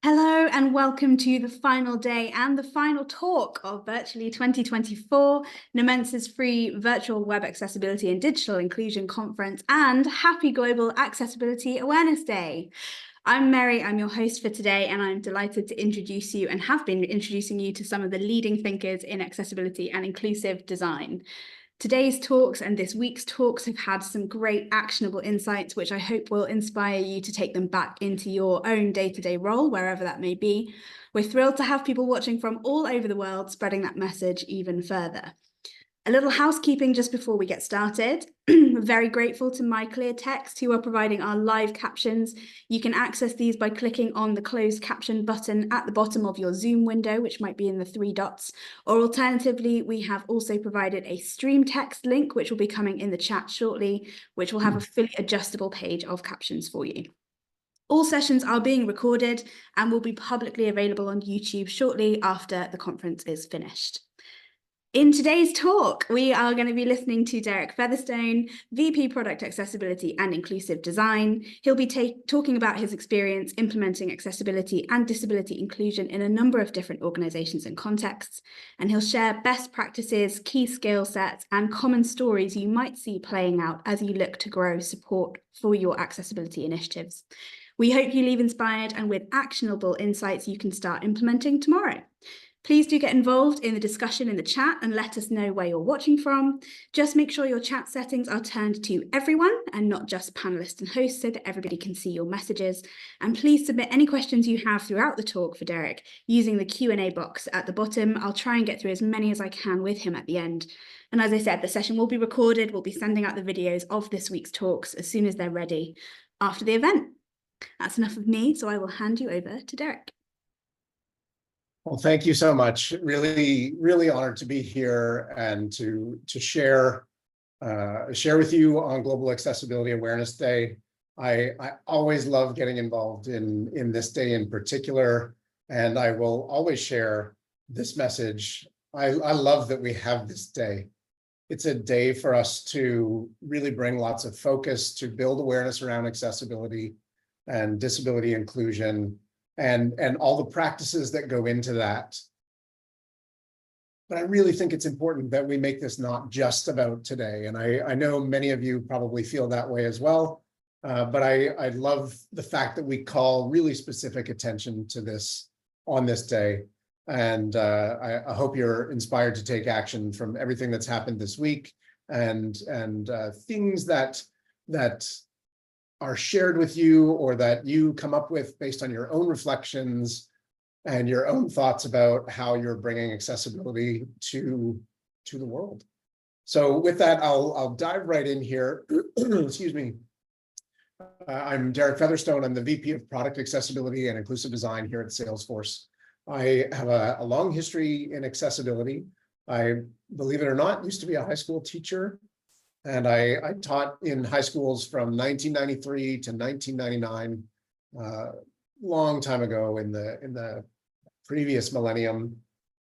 Hello and welcome to the final day and the final talk of Virtually 2024, Nomensa's free virtual web accessibility and digital inclusion conference and Happy Global Accessibility Awareness Day. I'm Mary, I'm your host for today, and I'm delighted to introduce you and have been introducing you to some of the leading thinkers in accessibility and inclusive design. Today's talks and this week's talks have had some great actionable insights, which I hope will inspire you to take them back into your own day-to-day role, wherever that may be. We're thrilled to have people watching from all over the world, spreading that message even further. A little housekeeping just before we get started. We're very grateful to MyClearText, who are providing our live captions. You can access these by clicking on the closed caption button at the bottom of your Zoom window, which might be in the 3 dots. Or alternatively, we have also provided a stream text link, which will be coming in the chat shortly, which will have a fully adjustable page of captions for you. All sessions are being recorded and will be publicly available on YouTube shortly after the conference is finished. In today's talk, we are going to be listening to Derek Featherstone, VP Product Accessibility and Inclusive Design. He'll be talking about his experience implementing accessibility and disability inclusion in a number of different organizations and contexts, and he'll share best practices, key skill sets, and common stories you might see playing out as you look to grow support for your accessibility initiatives. We hope you leave inspired and with actionable insights you can start implementing tomorrow. Please do get involved in the discussion in the chat and let us know where you're watching from. Just make sure your chat settings are turned to everyone and not just panelists and hosts so that everybody can see your messages. And please submit any questions you have throughout the talk for Derek using the Q&A box at the bottom. I'll try and get through as many as I can with him at the end. And as I said, the session will be recorded. We'll be sending out the videos of this week's talks as soon as they're ready after the event. That's enough of me, so I will hand you over to Derek. Well, thank you so much. Really, really honored to be here and to share with you on Global Accessibility Awareness Day. I always love getting involved in this day in particular, and I will always share this message. I love that we have this day. It's a day for us to really bring lots of focus to build awareness around accessibility and disability inclusion, and all the practices that go into that. But I really think it's important that we make this not just about today. And I know many of you probably feel that way as well. But I love the fact that we call really specific attention to this on this day. And I hope you're inspired to take action from everything that's happened this week and things that are shared with you or that you come up with based on your own reflections and your own thoughts about how you're bringing accessibility to the world. So with that, I'll dive right in here. Excuse me. I'm Derek Featherstone. I'm the VP of Product Accessibility and Inclusive Design here at Salesforce. I have a long history in accessibility. I, believe it or not, used to be a high school teacher. And I taught in high schools from 1993 to 1999, long time ago in the previous millennium.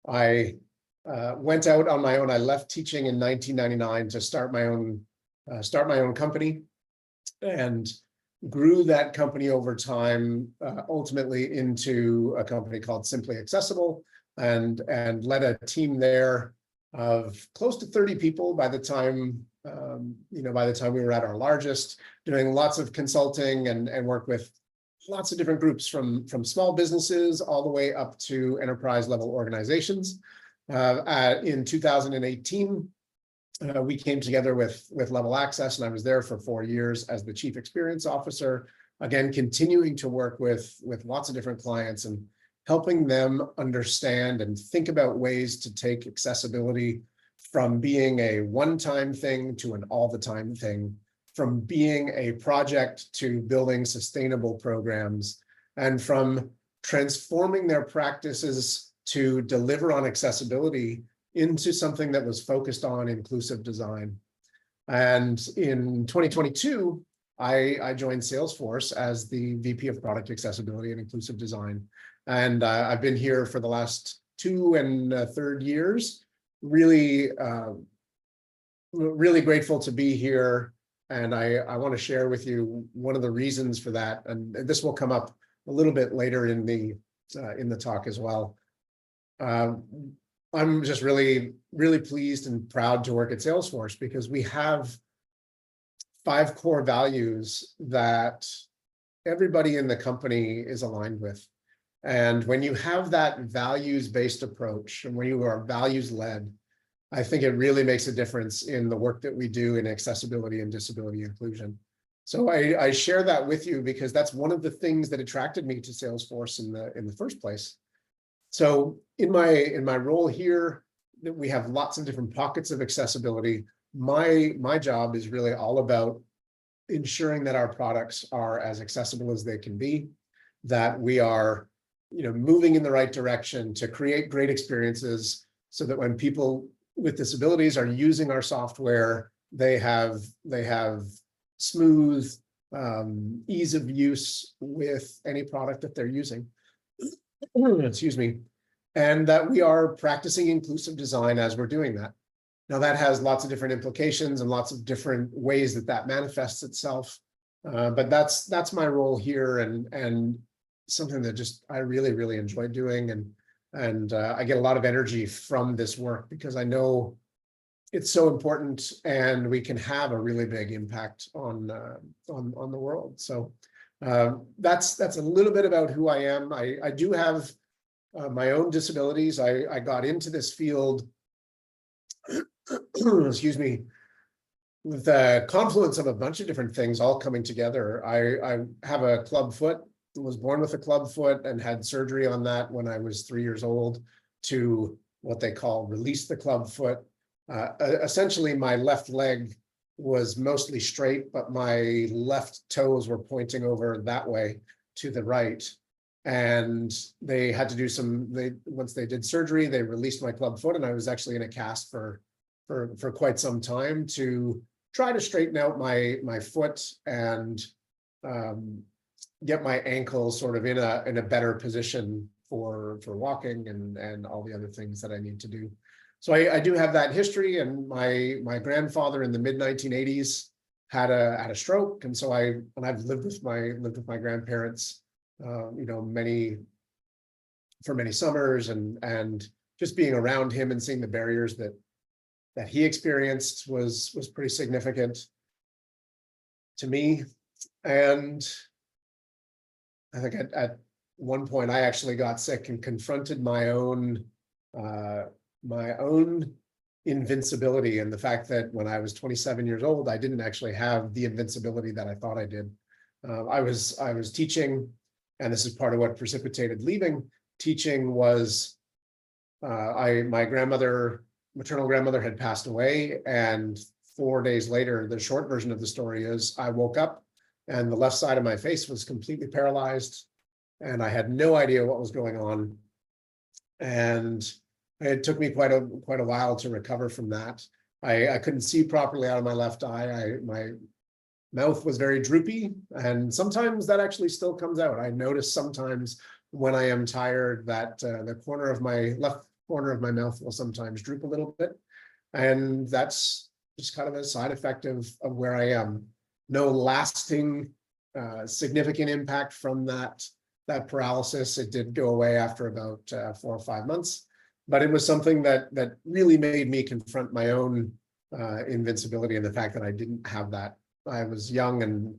I went out on my own. I left teaching in 1999 to start my own company, and grew that company over time, ultimately into a company called Simply Accessible, and led a team there of close to 30 people by the time. By the time we were at our largest, doing lots of consulting and work with lots of different groups from small businesses all the way up to enterprise level organizations. In 2018, we came together with Level Access, and I was there for 4 years as the Chief Experience Officer, again, continuing to work with lots of different clients and helping them understand and think about ways to take accessibility from being a one-time thing to an all-the-time thing, from being a project to building sustainable programs, and from transforming their practices to deliver on accessibility into something that was focused on inclusive design. And in 2022, I joined Salesforce as the VP of Product Accessibility and Inclusive Design. And I've been here for the last 2 1/3 years. Really grateful to be here. And I want to share with you one of the reasons for that. And this will come up little bit later in the talk as well. I'm just really, really pleased and proud to work at Salesforce because we have 5 core values that everybody in the company is aligned with. And when you have that values-based approach and when you are values-led, I think it really makes a difference in the work that we do in accessibility and disability inclusion. So I share that with you because that's one of the things that attracted me to Salesforce in the first place. So in my role here, we have lots of different pockets of accessibility. My job is really all about ensuring that our products are as accessible as they can be, that we are, moving in the right direction to create great experiences so that when people with disabilities are using our software, they have smooth ease of use with any product that they're using. Excuse me. And that we are practicing inclusive design as we're doing that. Now that has lots of different implications and lots of different ways that manifests itself. But that's my role here and something that just I really, really enjoy doing. And I get a lot of energy from this work because I know it's so important and we can have a really big impact on the world. So that's a little bit about who I am. I do have my own disabilities. I got into this field, excuse me, with the confluence of a bunch of different things all coming together. I have a club foot, was born with a club foot and had surgery on that when I was 3 years old to what they call release the club foot. Essentially, my left leg was mostly straight, but my left toes were pointing over that way to the right. And they had to do once they did surgery, they released my club foot, and I was actually in a cast for quite some time to try to straighten out my foot and get my ankle sort of in a better position for walking and all the other things that I need to do. So I do have that history, and my grandfather in the mid-1980s had a stroke, and so I've lived with my grandparents, for many summers, and just being around him and seeing the barriers that he experienced was pretty significant to me. And I think at one point I actually got sick and confronted my own invincibility and the fact that when I was 27 years old, I didn't actually have the invincibility that I thought I did. I was teaching, and this is part of what precipitated leaving teaching was my maternal grandmother had passed away, and 4 days later, the short version of the story is I woke up and the left side of my face was completely paralyzed and I had no idea what was going on. And it took me quite a while to recover from that. I couldn't see properly out of my left eye. My mouth was very droopy, and sometimes that actually still comes out. I notice sometimes when I am tired that the left corner of my mouth will sometimes droop a little bit, and that's just kind of a side effect of where I am. No lasting significant impact from that paralysis. It did go away after about 4 or 5 months, but it was something that really made me confront my own invincibility and the fact that I didn't have that. I was young, and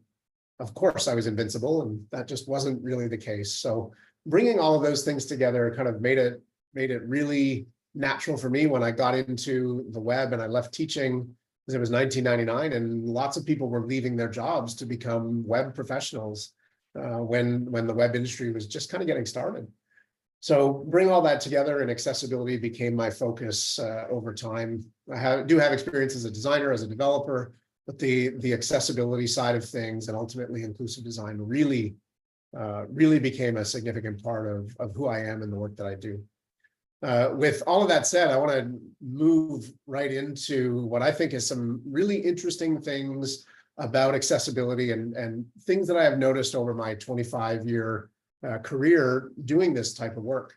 of course I was invincible, and that just wasn't really the case. So bringing all of those things together kind of made it really natural for me when I got into the web and I left teaching, because it was 1999 and lots of people were leaving their jobs to become web professionals when the web industry was just kind of getting started. So bring all that together, and accessibility became my focus over time. I do have experience as a designer, as a developer, but the accessibility side of things and ultimately inclusive design really became a significant part of who I am and the work that I do. With all of that said, I want to move right into what I think is some really interesting things about accessibility and things that I have noticed over my 25-year career doing this type of work.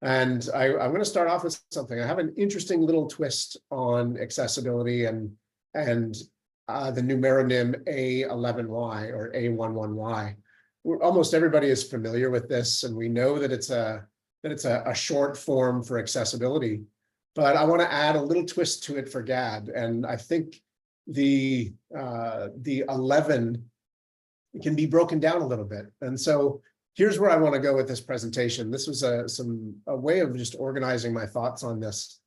And I'm going to start off with something. I have an interesting little twist on accessibility and the numeronym A11Y or A11Y. almost everybody is familiar with this, and we know that it's a short form for accessibility. But I want to add a little twist to it for GAD, and I think the 11 can be broken down a little bit. And so here's where I want to go with this presentation. This was a way of just organizing my thoughts on this.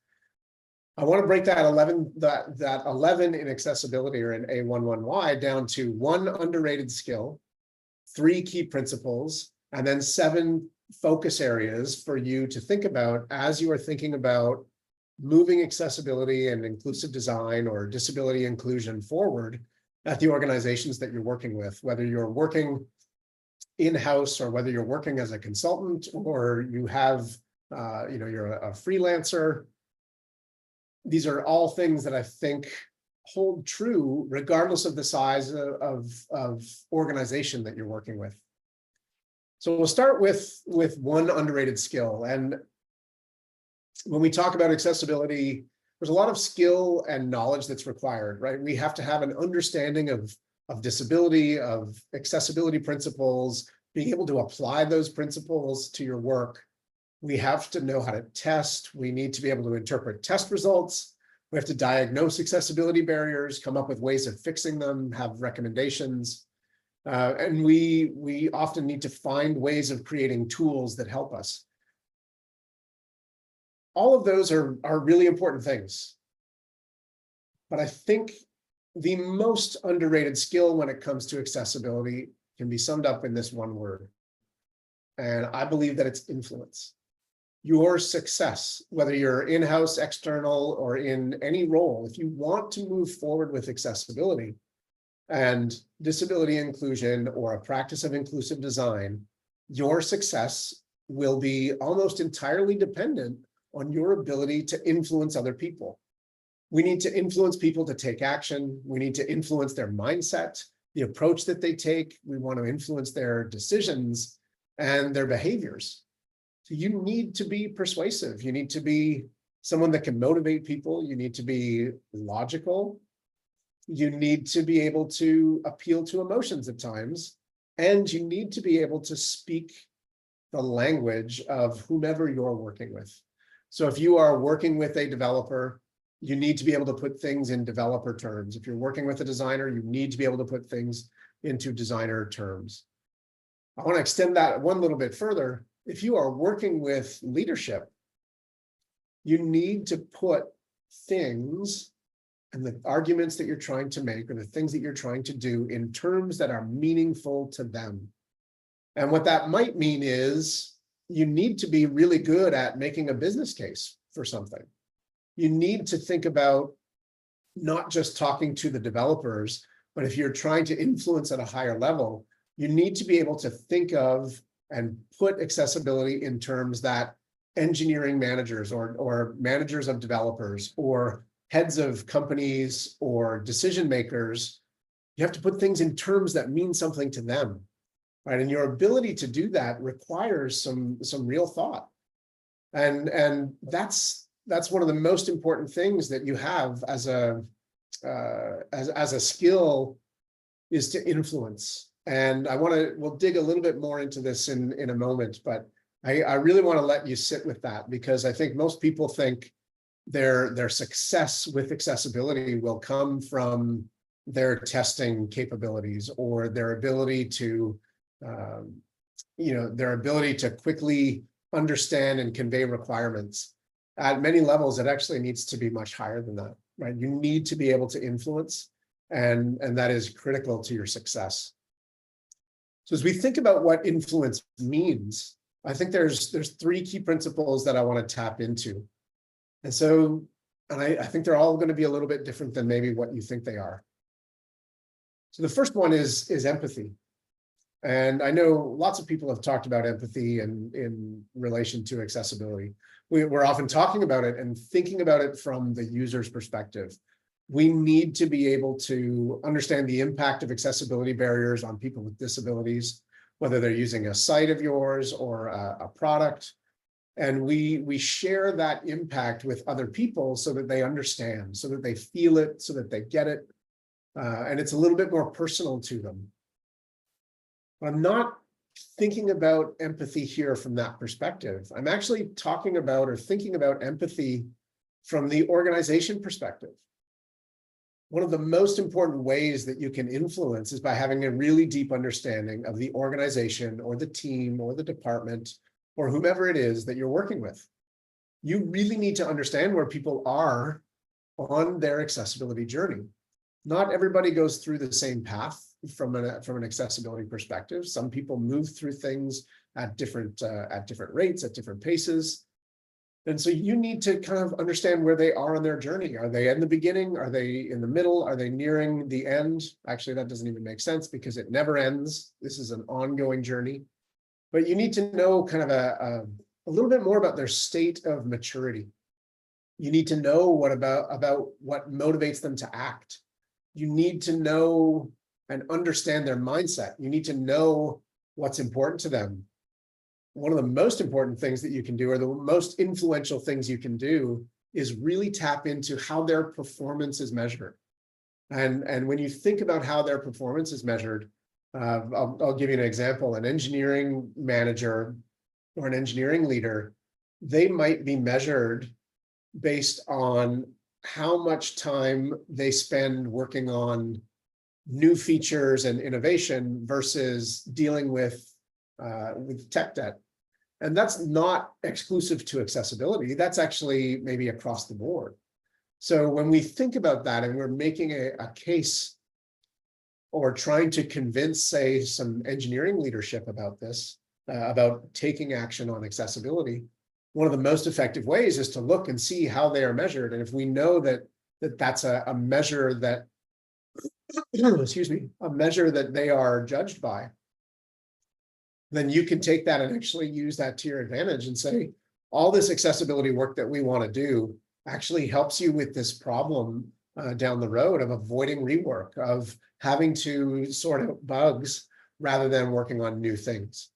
I want to break that 11 in accessibility, or in A11Y, down to 1 underrated skill, 3 key principles, and then 7 focus areas for you to think about as you are thinking about moving accessibility and inclusive design or disability inclusion forward at the organizations that you're working with, whether you're working in-house or whether you're working as a consultant, or you have, you're a freelancer. These are all things that I think hold true regardless of the size of organization that you're working with. So we'll start with 1 underrated skill. And when we talk about accessibility, there's a lot of skill and knowledge that's required, right? We have to have an understanding of disability, of accessibility principles, being able to apply those principles to your work. We have to know how to test. We need to be able to interpret test results. We have to diagnose accessibility barriers, come up with ways of fixing them, have recommendations. And we often need to find ways of creating tools that help us. All of those are really important things. But I think the most underrated skill when it comes to accessibility can be summed up in this one word. And I believe that it's influence. Your success, whether you're in-house, external, or in any role, if you want to move forward with accessibility and disability inclusion or a practice of inclusive design, your success will be almost entirely dependent on your ability to influence other people. We need to influence people to take action. We need to influence their mindset, the approach that they take. We want to influence their decisions and their behaviors. So you need to be persuasive. You need to be someone that can motivate people. You need to be logical. You need to be able to appeal to emotions at times. And you need to be able to speak the language of whomever you're working with. So if you are working with a developer, you need to be able to put things in developer terms. If you're working with a designer, you need to be able to put things into designer terms. I want to extend that one little bit further. If you are working with leadership, you need to put things and the arguments that you're trying to make, or the things that you're trying to do, in terms that are meaningful to them. And what that might mean is you need to be really good at making a business case for something. You need to think about not just talking to the developers, but if you're trying to influence at a higher level, you need to be able to think of and put accessibility in terms that engineering managers or managers of developers or heads of companies or decision makers, you have to put things in terms that mean something to them, right? And your ability to do that requires some real thought. And that's one of the most important things that you have as a skill, is to influence. And we'll dig a little bit more into this in a moment, but I really want to let you sit with that, because I think most people think their success with accessibility will come from their testing capabilities, or their ability to, their ability to quickly understand and convey requirements. At many levels, it actually needs to be much higher than that, right? You need to be able to influence, and that is critical to your success. So as we think about what influence means, I think there's 3 key principles that I want to tap into. And so, I think they're all going to be a little bit different than maybe what you think they are. So the first one is empathy. And I know lots of people have talked about empathy in relation to accessibility. We're often talking about it and thinking about it from the user's perspective. We need to be able to understand the impact of accessibility barriers on people with disabilities, whether they're using a site of yours or a product. And we share that impact with other people so that they understand, so that they feel it, so that they get it. And it's a little bit more personal to them. I'm not thinking about empathy here from that perspective. I'm actually talking about or thinking about empathy from the organization perspective. One of the most important ways that you can influence is by having a really deep understanding of the organization or the team or the department or whomever it is that you're working with. You really need to understand where people are on their accessibility journey. Not everybody goes through the same path from an accessibility perspective. Some people move through things at different rates, at different paces. And so you need to kind of understand where they are on their journey. Are they in the beginning? Are they in the middle? Are they nearing the end? Actually, that doesn't even make sense because it never ends. This is an ongoing journey. But you need to know kind of a little bit more about their state of maturity. You need to know about what motivates them to act. You need to know and understand their mindset. You need to know what's important to them. One of the most important things that you can do, or the most influential things you can do, is really tap into how their performance is measured. And when you think about how their performance is measured, I'll give you an example. An engineering manager or an engineering leader, they might be measured based on how much time they spend working on new features and innovation versus dealing with tech debt. And that's not exclusive to accessibility. That's actually maybe across the board. So when we think about that and we're making a case or trying to convince, say, some engineering leadership about this, about taking action on accessibility, one of the most effective ways is to look and see how they are measured. And if we know that that's a measure that, excuse me, a measure that they are judged by, then you can take that and actually use that to your advantage and say, all this accessibility work that we want to do actually helps you with this problem down the road of avoiding rework, of having to sort out bugs rather than working on new things.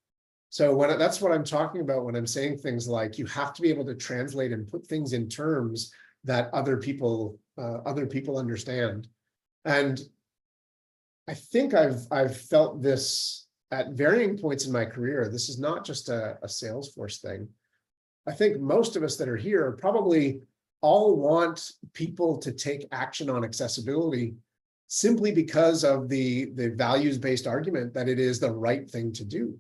So that's what I'm talking about when I'm saying things like you have to be able to translate and put things in terms that other people understand. And I think I've felt this at varying points in my career. This is not just a Salesforce thing. I think most of us that are here probably all want people to take action on accessibility simply because of the values-based argument that it is the right thing to do.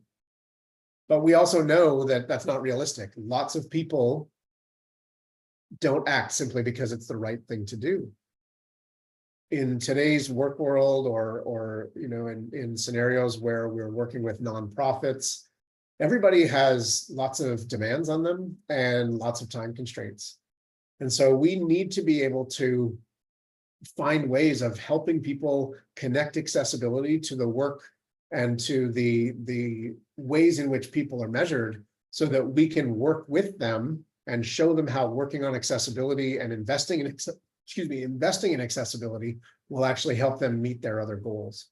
But we also know that that's not realistic. Lots of people don't act simply because it's the right thing to do. In today's work world, or in scenarios where we're working with nonprofits, everybody has lots of demands on them and lots of time constraints. And so we need to be able to find ways of helping people connect accessibility to the work and to the ways in which people are measured, so that we can work with them and show them how working on accessibility and investing in accessibility will actually help them meet their other goals.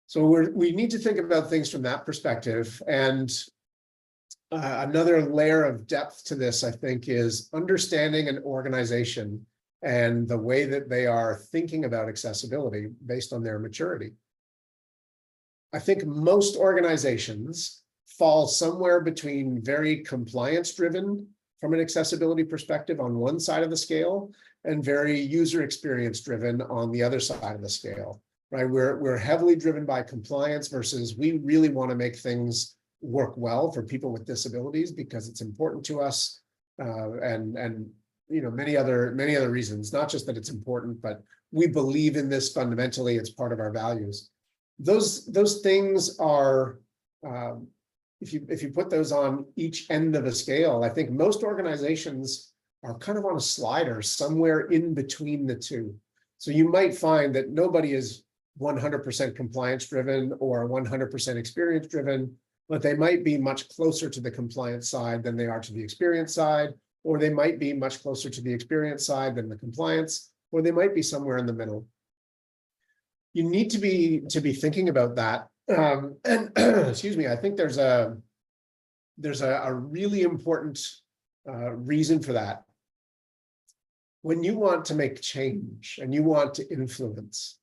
So we need to think about things from that perspective. And another layer of depth to this, I think, is understanding an organization and the way that they are thinking about accessibility based on their maturity. I think most organizations fall somewhere between very compliance-driven from an accessibility perspective on one side of the scale and very user experience-driven on the other side of the scale, right? We're heavily driven by compliance versus we really want to make things work well for people with disabilities because it's important to us, and many other reasons. Not just that it's important, but we believe in this fundamentally. It's part of our values. Those things are, if you put those on each end of a scale, I think most organizations are kind of on a slider somewhere in between the two. So you might find that nobody is 100% compliance driven or 100% experience driven, but they might be much closer to the compliance side than they are to the experience side, or they might be much closer to the experience side than the compliance, or they might be somewhere in the middle. You need to be thinking about that. And excuse me, I think there's a really important reason for that. When you want to make change and you want to influence,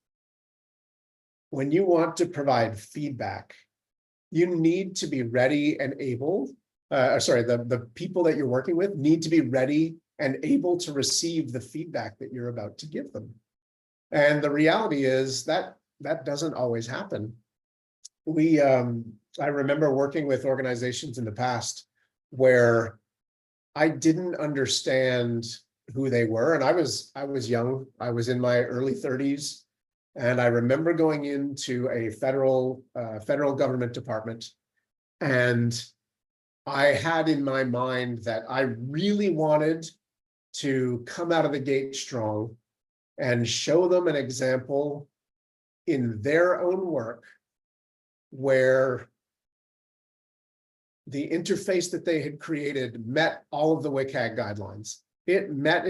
when you want to provide feedback, you need to be ready and able, the people that you're working with need to be ready and able to receive the feedback that you're about to give them. And the reality is that that doesn't always happen. I remember working with organizations in the past where I didn't understand who they were. And I was young, I was in my early 30s. And I remember going into a federal government department, and I had in my mind that I really wanted to come out of the gate strong and show them an example in their own work where the interface that they had created met all of the WCAG guidelines. It met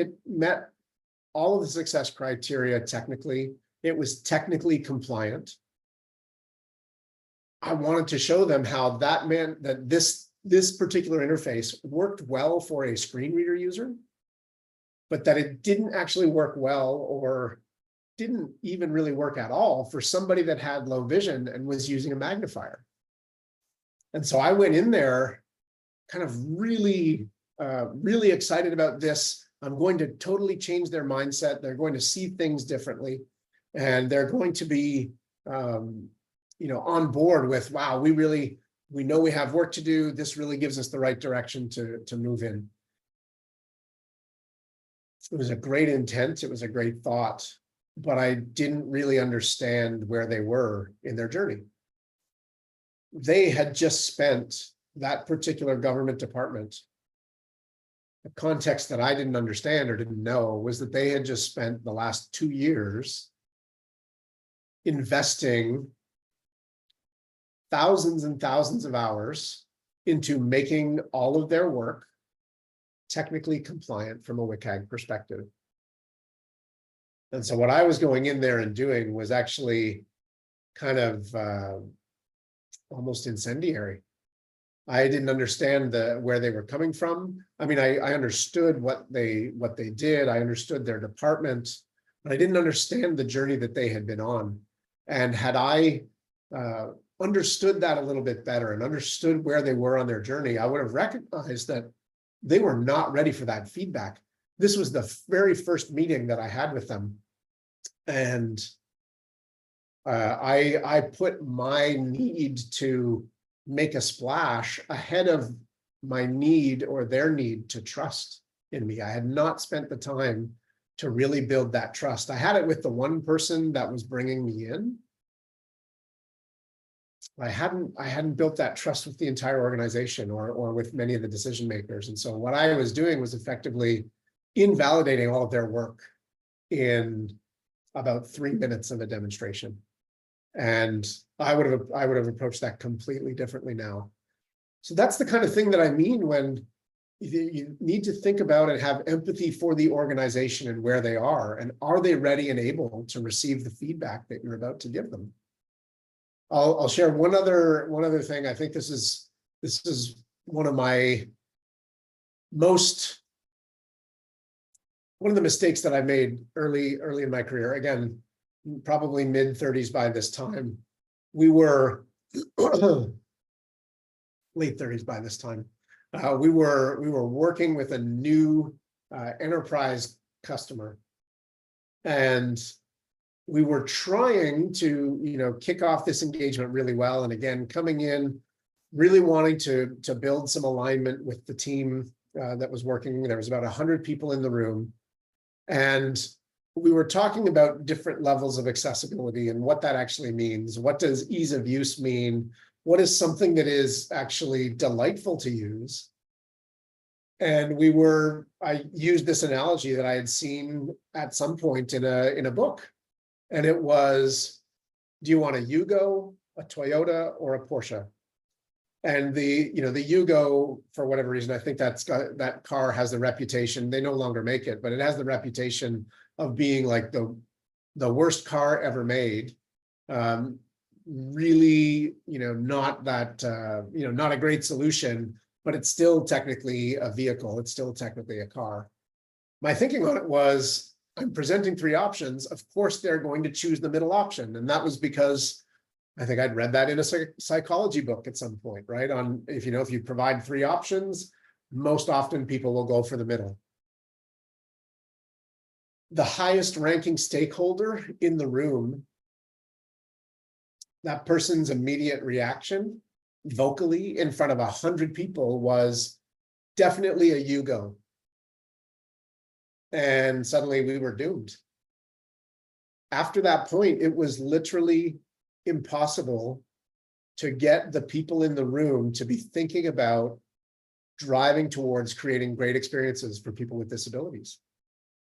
all of the success criteria technically. It was technically compliant. I wanted to show them how that meant that this particular interface worked well for a screen reader user, but that it didn't actually work well, or didn't even really work at all, for somebody that had low vision and was using a magnifier. And so I went in there kind of really excited about this. I'm going to totally change their mindset. They're going to see things differently, and they're going to be on board with, wow, we know we have work to do. This really gives us the right direction to move in. It was a great intent. It was a great thought, but I didn't really understand where they were in their journey. They had just spent, that particular government department, the context that I didn't understand or didn't know was that they had just spent the last 2 years investing thousands and thousands of hours into making all of their work technically compliant from a WCAG perspective. And so what I was going in there and doing was actually kind of almost incendiary. I didn't understand where they were coming from. I mean, I understood what they did. I understood their department, but I didn't understand the journey that they had been on. And had I understood that a little bit better and understood where they were on their journey, I would have recognized that they were not ready for that feedback. This was the very first meeting that I had with them. And I put my need to make a splash ahead of my need, or their need, to trust in me. I had not spent the time to really build that trust. I had it with the one person that was bringing me in. I hadn't built that trust with the entire organization, or with many of the decision makers. And so what I was doing was effectively invalidating all of their work in about 3 minutes of a demonstration. And I would have approached that completely differently now. So that's the kind of thing that I mean when you need to think about and have empathy for the organization and where they are, and are they ready and able to receive the feedback that you're about to give them. I'll share one other thing. I think this is one of the mistakes that I made early in my career. Again, probably mid-30s by this time. We were late 30s by this time. We were working with a new enterprise customer, and we were trying to kick off this engagement really well. And again, coming in, really wanting to build some alignment with the team that was working. There was about 100 people in the room, and we were talking about different levels of accessibility and what that actually means. What does ease of use mean? What is something that is actually delightful to use? And I used this analogy that I had seen at some point in a book. And it was, do you want a Yugo, a Toyota, or a Porsche? And the Yugo, for whatever reason, I think that car has the reputation, they no longer make it, but it has the reputation of being like the worst car ever made. Really, not that, not a great solution, but it's still technically a vehicle. It's still technically a car. My thinking on it was, I'm presenting 3 options. Of course, they're going to choose the middle option. And that was because I think I'd read that in a psychology book at some point, right? On if you provide 3 options, most often people will go for the middle. The highest ranking stakeholder in the room, that person's immediate reaction vocally in front of 100 people was definitely a you go. And suddenly we were doomed. After that point, it was literally impossible to get the people in the room to be thinking about driving towards creating great experiences for people with disabilities.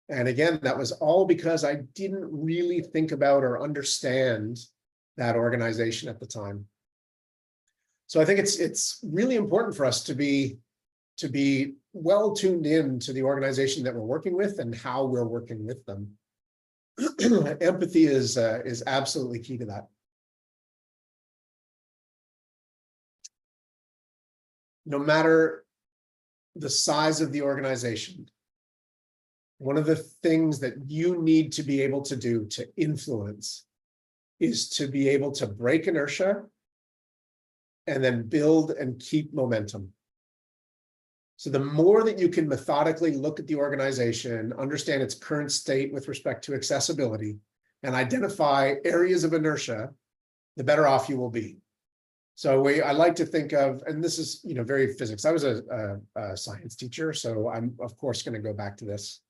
And again, that was all because I didn't really think about or understand that organization at the time. So I think it's really important for us to be well tuned in to the organization that we're working with and how we're working with them. Empathy is absolutely key to that. No matter the size of the organization, one of the things that you need to be able to do to influence is to be able to break inertia and then build and keep momentum. So the more that you can methodically look at the organization, understand its current state with respect to accessibility, and identify areas of inertia, the better off you will be. So I like to think of, and this is very physics. I was a science teacher, so I'm of course going to go back to this.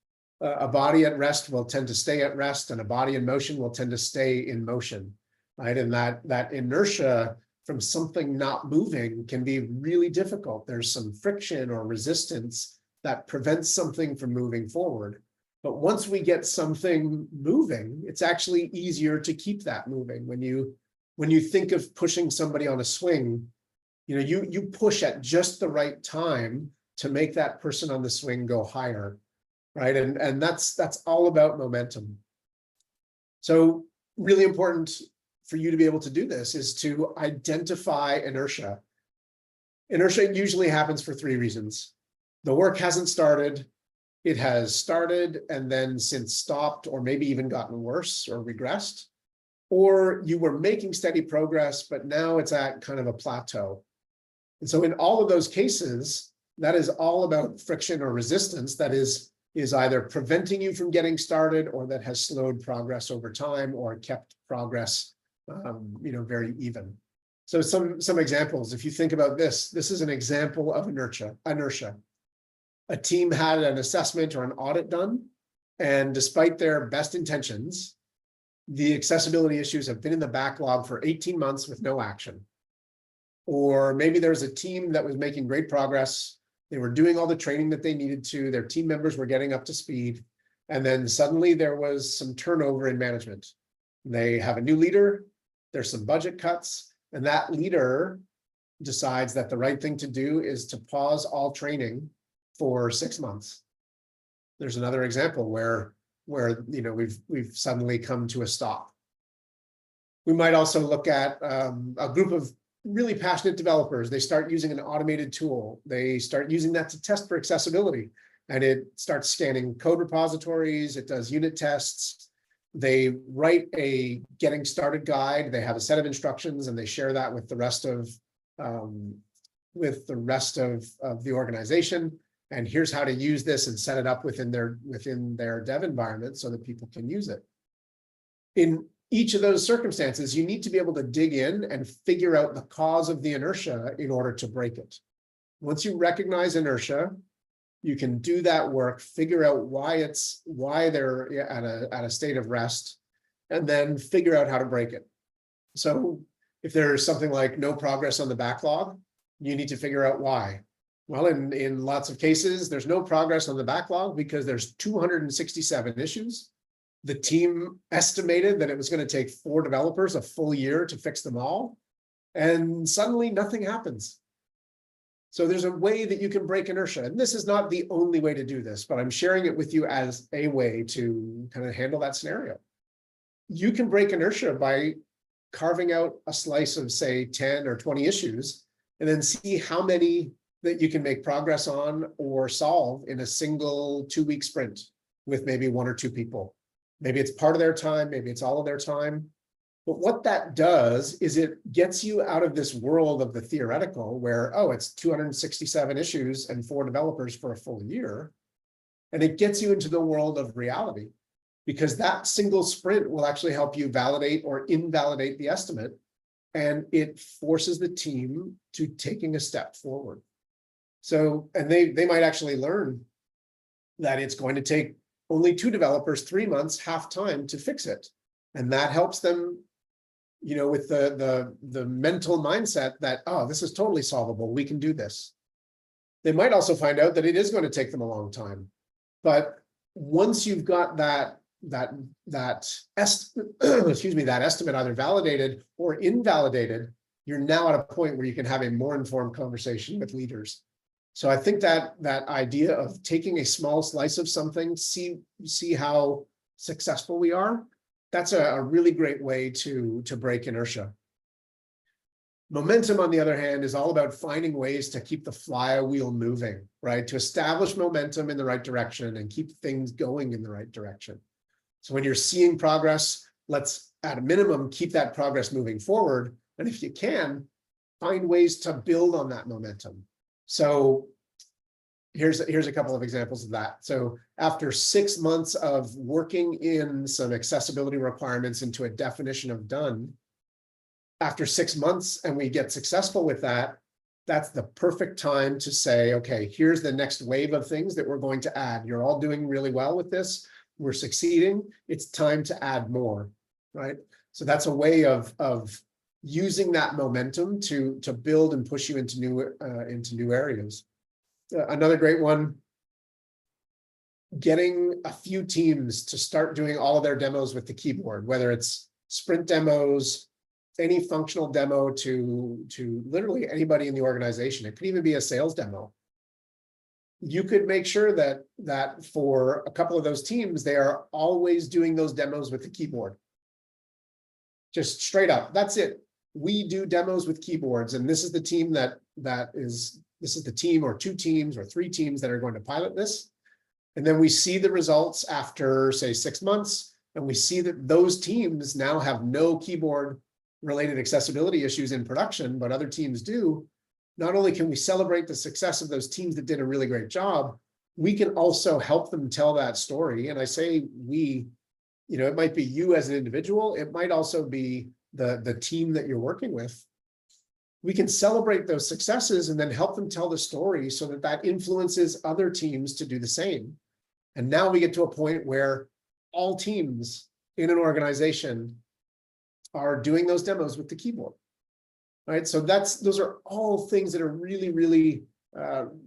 A body at rest will tend to stay at rest, and a body in motion will tend to stay in motion, right? And that inertia from something not moving can be really difficult. There's some friction or resistance that prevents something from moving forward. But once we get something moving, it's actually easier to keep that moving. When you think of pushing somebody on a swing, you push at just the right time to make that person on the swing go higher, right? And that's all about momentum. So really important for you to be able to do this is to identify inertia. Inertia usually happens for 3 reasons. The work hasn't started, it has started and then since stopped, or maybe even gotten worse or regressed, or you were making steady progress, but now it's at kind of a plateau. And so in all of those cases, that is all about friction or resistance that is either preventing you from getting started, or that has slowed progress over time or kept progress very even. So some examples, if you think about this is an example of inertia. A team had an assessment or an audit done, and despite their best intentions, the accessibility issues have been in the backlog for 18 months with no action. Or maybe there's a team that was making great progress. They were doing all the training that they needed to. Their team members were getting up to speed. And then suddenly there was some turnover in management. They have a new leader. There's some budget cuts. And that leader decides that the right thing to do is to pause all training for 6 months. There's another example where we've suddenly come to a stop. We might also look at a group of really passionate developers. They start using an automated tool. They start using that to test for accessibility, and it starts scanning code repositories. It does unit tests. They write a getting started guide. They have a set of instructions, and they share that with the rest of the organization. And here's how to use this and set it up within their dev environment so that people can use it. In each of those circumstances, you need to be able to dig in and figure out the cause of the inertia in order to break it. Once you recognize inertia, you can do that work, figure out why they're at a state of rest, and then figure out how to break it. So if there's something like no progress on the backlog, you need to figure out why. Well, in lots of cases, there's no progress on the backlog because there's 267 issues. The team estimated that it was going to take 4 developers a full year to fix them all, and suddenly nothing happens. So there's a way that you can break inertia, and this is not the only way to do this, but I'm sharing it with you as a way to kind of handle that scenario. You can break inertia by carving out a slice of, say, 10 or 20 issues, and then see how many that you can make progress on or solve in a single 2-week sprint with maybe 1 or 2 people. Maybe it's part of their time, maybe it's all of their time. But what that does is it gets you out of this world of the theoretical where, oh, it's 267 issues and 4 developers for a full year. And it gets you into the world of reality, because that single sprint will actually help you validate or invalidate the estimate. And it forces the team to taking a step forward. So, and they might actually learn that it's going to take only 2 developers 3 months, half time to fix it. And that helps them, with the mental mindset that, oh, this is totally solvable, we can do this. They might also find out that it is going to take them a long time. But once you've got that estimate either validated or invalidated, you're now at a point where you can have a more informed conversation with leaders. So I think that idea of taking a small slice of something, see how successful we are, that's a really great way to break inertia. Momentum, on the other hand, is all about finding ways to keep the flywheel moving, right? To establish momentum in the right direction and keep things going in the right direction. So when you're seeing progress, let's at a minimum keep that progress moving forward. And if you can, find ways to build on that momentum. So here's a couple of examples of that. So after 6 months of working in some accessibility requirements into a definition of done, after 6 months and we get successful with that, that's the perfect time to say, okay, here's the next wave of things that we're going to add. You're all doing really well with this. We're succeeding. It's time to add more, right? So that's a way of using that momentum to build and push you into new areas. Another great one, getting a few teams to start doing all of their demos with the keyboard, whether it's sprint demos, any functional demo to literally anybody in the organization. It could even be a sales demo. You could make sure that for a couple of those teams, they are always doing those demos with the keyboard. Just straight up, that's it. We do demos with keyboards, and this is the team this is the team or 2 teams or 3 teams that are going to pilot this. And then we see the results after, say, 6 months, and we see that those teams now have no keyboard related accessibility issues in production, but other teams do. Not only can we celebrate the success of those teams that did a really great job, we can also help them tell that story. And I say we, it might be you as an individual, it might also be the team that you're working with. We can celebrate those successes and then help them tell the story so that influences other teams to do the same. And now we get to a point where all teams in an organization are doing those demos with the keyboard, right? So those are all things that are really, really,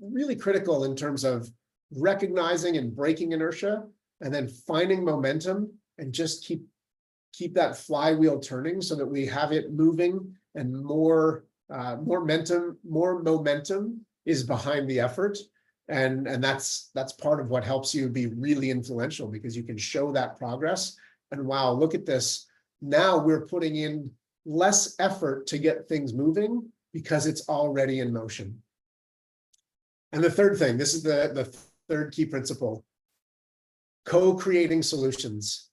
really critical in terms of recognizing and breaking inertia, and then finding momentum and just keep that flywheel turning so that we have it moving, and more momentum is behind the effort. And that's part of what helps you be really influential, because you can show that progress. And wow, look at this. Now we're putting in less effort to get things moving because it's already in motion. And the third thing, this is the third key principle, co-creating solutions.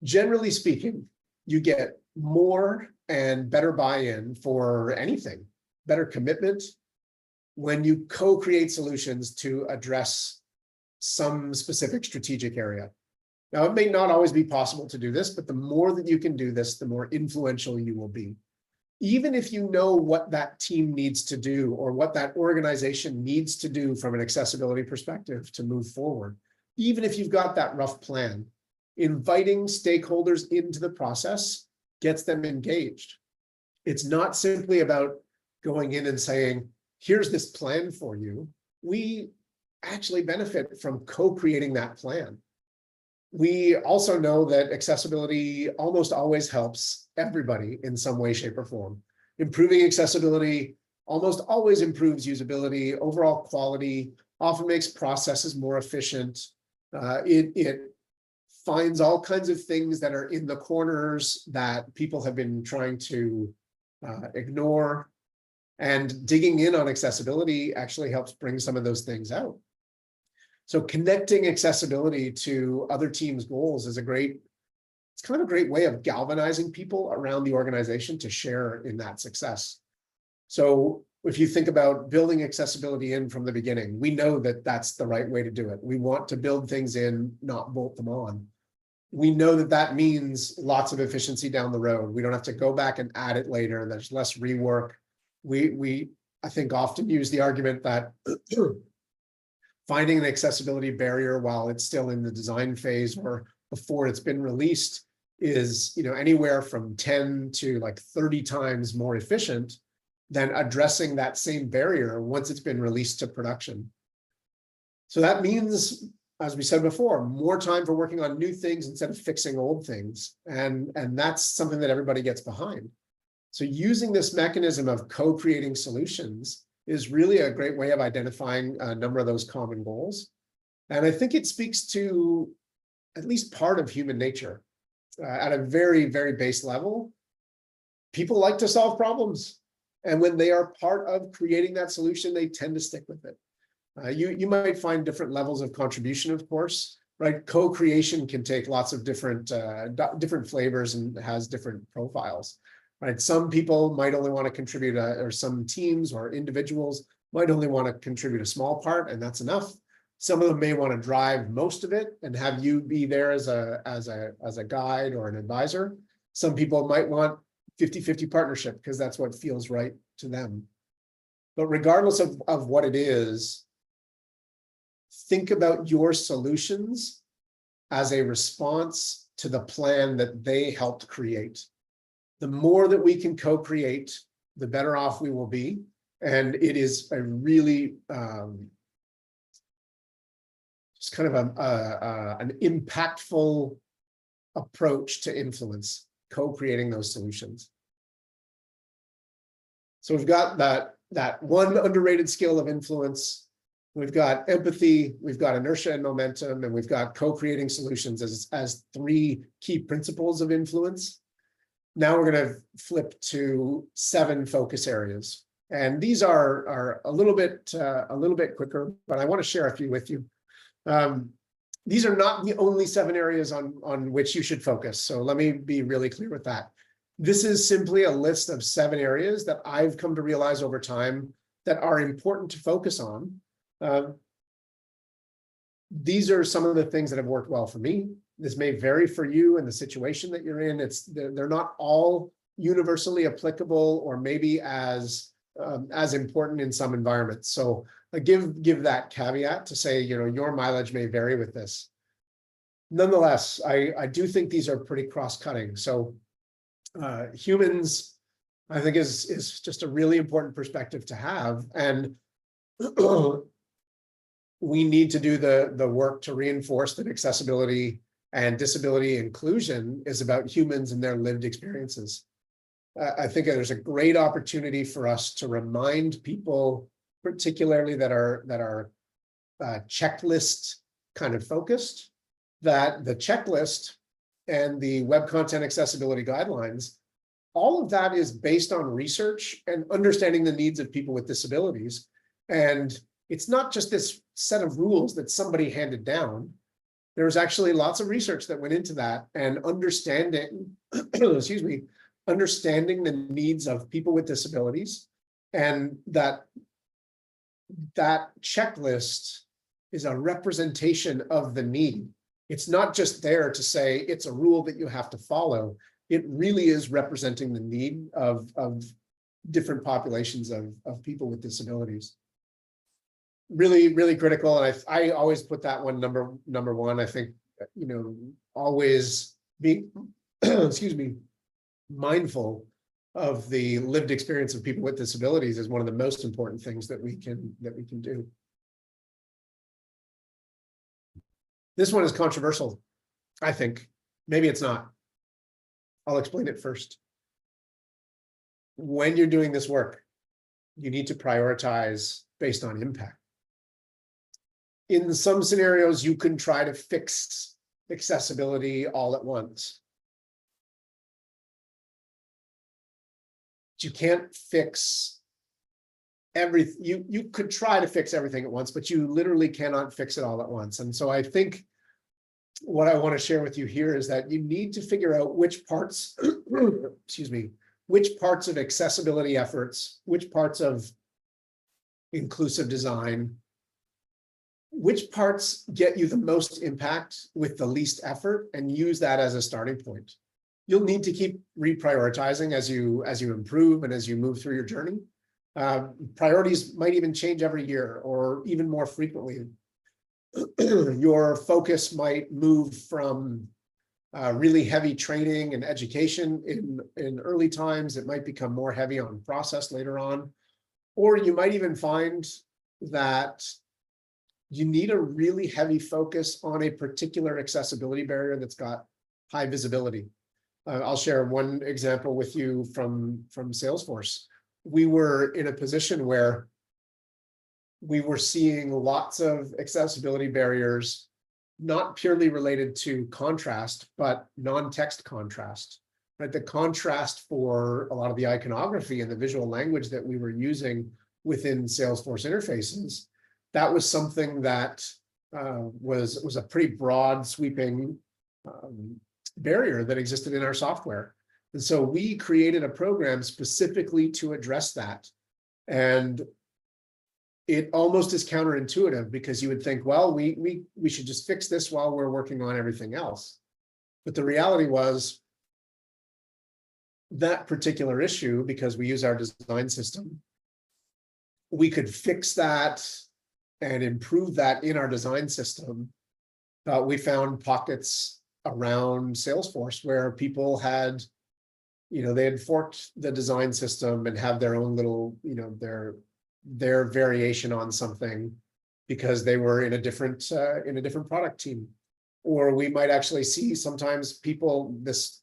Generally speaking, you get more and better buy-in for anything, better commitment, when you co-create solutions to address some specific strategic area. Now, it may not always be possible to do this, but the more that you can do this, the more influential you will be. Even if you know what that team needs to do or what that organization needs to do from an accessibility perspective to move forward, even if you've got that rough plan, inviting stakeholders into the process gets them engaged. It's not simply about going in and saying, here's this plan for you. We actually benefit from co-creating that plan. We also know that accessibility almost always helps everybody in some way, shape, or form. Improving accessibility almost always improves usability, overall quality, often makes processes more efficient. It finds all kinds of things that are in the corners that people have been trying to ignore. And digging in on accessibility actually helps bring some of those things out. So connecting accessibility to other teams' goals is a great it's kind of a great way of galvanizing people around the organization to share in that success. So if you think about building accessibility in from the beginning, we know that that's the right way to do it. We want to build things in, not bolt them on. We know that that means lots of efficiency down the road. We don't have to go back and add it later. There's less rework. I think, often use the argument that finding an accessibility barrier while it's still in the design phase or before it's been released is, anywhere from 10 to like 30 times more efficient than addressing that same barrier once it's been released to production. So that means, as we said before, more time for working on new things instead of fixing old things. And that's something that everybody gets behind. So using this mechanism of co-creating solutions is really a great way of identifying a number of those common goals. And I think it speaks to at least part of human nature. At a very, very base level, people like to solve problems. And when they are part of creating that solution, they tend to stick with it. You might find different levels of contribution, of course, right? Co-creation can take lots of different flavors and has different profiles, right? Some people might only want to contribute, or some teams or individuals might only want to contribute a small part, and that's enough. Some of them may want to drive most of it and have you be there as a guide or an advisor. Some people might want 50-50 partnership because that's what feels right to them. But regardless of what it is, think about your solutions as a response to the plan that they helped create. The more that we can co-create, the better off we will be. And it is a really just kind of an impactful approach to influence, co-creating those solutions. So we've got that one underrated skill of influence. We've got empathy, we've got inertia and momentum, and we've got co-creating solutions as three key principles of influence. Now we're going to flip to 7 focus areas. And these are a little bit quicker, but I want to share a few with you. These are not the only 7 areas on which you should focus. So let me be really clear with that. This is simply a list of 7 areas that I've come to realize over time that are important to focus on. These are some of the things that have worked well for me. This may vary for you and the situation that you're in. They're not all universally applicable or maybe as important in some environments. So I give that caveat to say, your mileage may vary with this. Nonetheless, I do think these are pretty cross-cutting. So humans, I think, is just a really important perspective to have. And we need to do the work to reinforce that accessibility and disability inclusion is about humans and their lived experiences. I think there's a great opportunity for us to remind people, particularly that are checklist kind of focused, that the checklist and the Web Content Accessibility Guidelines, all of that is based on research and understanding the needs of people with disabilities. And it's not just this set of rules that somebody handed down. There was actually lots of research that went into that, and understanding, understanding the needs of people with disabilities, and that checklist is a representation of the need. It's not just there to say it's a rule that you have to follow. It really is representing the need of different populations of people with disabilities. Really, really critical. And I always put that one number one. I think, always be, mindful of the lived experience of people with disabilities is one of the most important things that we can do. This one is controversial, I think. Maybe it's not. I'll explain it first. When you're doing this work, you need to prioritize based on impact. In some scenarios, you can try to fix accessibility all at once. But you can't fix everything. You could try to fix everything at once, but you literally cannot fix it all at once. And so I think what I want to share with you here is that you need to figure out which parts, excuse me, which parts of accessibility efforts, which parts of inclusive design, which parts get you the most impact with the least effort, and use that as a starting point. You'll need to keep reprioritizing as you improve and as you move through your journey. Priorities might even change every year or even more frequently. Your focus might move from really heavy training and education in early times. It might become more heavy on process later on. Or you might even find that you need a really heavy focus on a particular accessibility barrier that's got high visibility. I'll share one example with you from Salesforce. We were in a position where we were seeing lots of accessibility barriers, not purely related to contrast, but non-text contrast. Right? The contrast for a lot of the iconography and the visual language that we were using within Salesforce interfaces, that was something that was a pretty broad, sweeping barrier that existed in our software. And so we created a program specifically to address that. And it almost is counterintuitive, because you would think, well, we should just fix this while we're working on everything else. But the reality was that particular issue, because we use our design system, we could fix that and improve that in our design system. We found pockets around Salesforce where people had, they had forked the design system and have their own little, their variation on something because they were in a different product team. Or we might actually see sometimes people, this